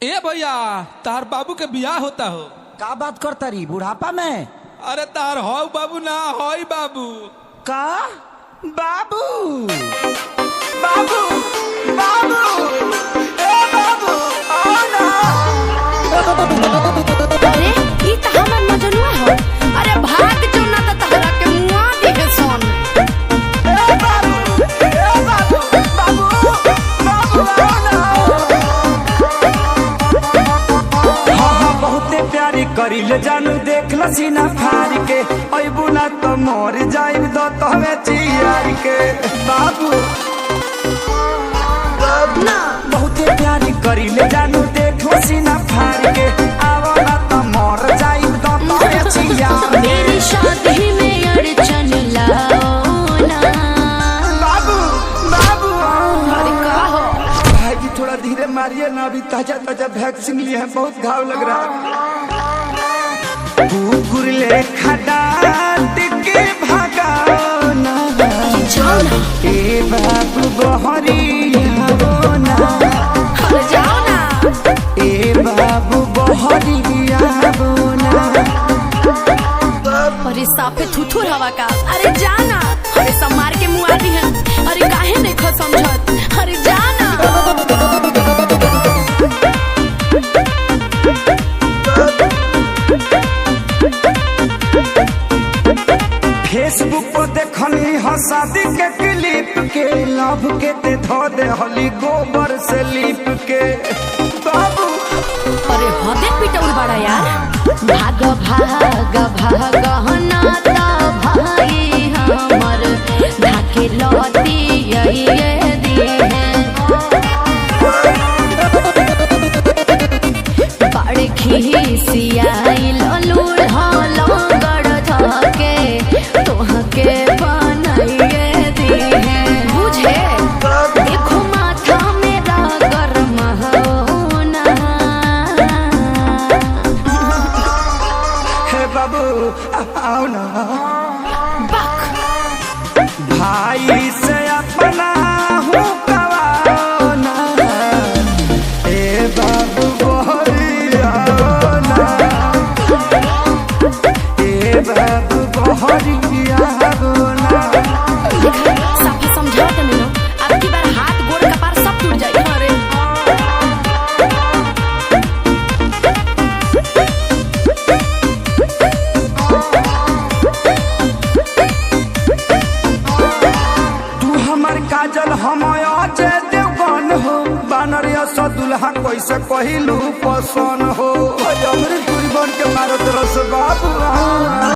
ए भैया तार बाबू के बियाह होता हो। का बात करता रही बुढ़ापा में? अरे तार हो बाबू ना होई बाबू। का बाबू बाबू बाबू ए बाबू आओ ना। अरे ई त हमर मजनुआ हो। अरे भाग जो ना त तहरा के मुआ देबे सोन। ए बाबू बाबू बाबू आओ ना। हाँ बहुते प्यारी करिले जानू देख लसीना फारी के अइबू ना तो मर जाइब दो तहवे चियार के बाबू ना बहुते प्यारी करिले जानू देख लसीना फारी के आवो ना तो मर जाइब दो तहवे चियार मेरी शादी में अड़चन लाओ ना। बाबू बाबू अरे का हो भाई जी थोड़ा धीरे मारिए ना, अभी ताजा ताजा वैक्सीन लिए हैं, बहुत घाव लग रहा है। कुकुर ले खडाट के भगाओ ना। जाओ ना। ए बाबू बहरिया ना। अरे जाओ ना। ए बाबू बहरिया ना। अरे साफे थुथुर हवा का। अरे जाना। अरे सब मार के मुआ दी है। अरे काहे नहीं खो समझत। अरे जाना। फेसबुक पर देखनी हो शादी के क्लिप के, लव के ते धो दे हली गोबर से लीप के बाबू। अरे हदे पिटौर बड़ा यार। भाग भाग भाग ना ता भाई हमर धाके लौटी ये दी है। बड़े खिसियाई ललूर लंगड़ धके तोहके बनाइए दी है। बुझे देखो माथा मेरा गरम होना। हे बाबू आओ ना। बक भाई से अपना हूँ कवाओ ना। ए बाबू बहरिया ना। ए बाबू बहरिया ना। देखा साफा समझाओ तो नहीं लो। अब की बार हाथ गोड़ कपार सब टूट जाए। अरे तू हमर काजल हम अजय देवगन हो, बानर सो दुल्हा कैसे कहिलू पसन हो।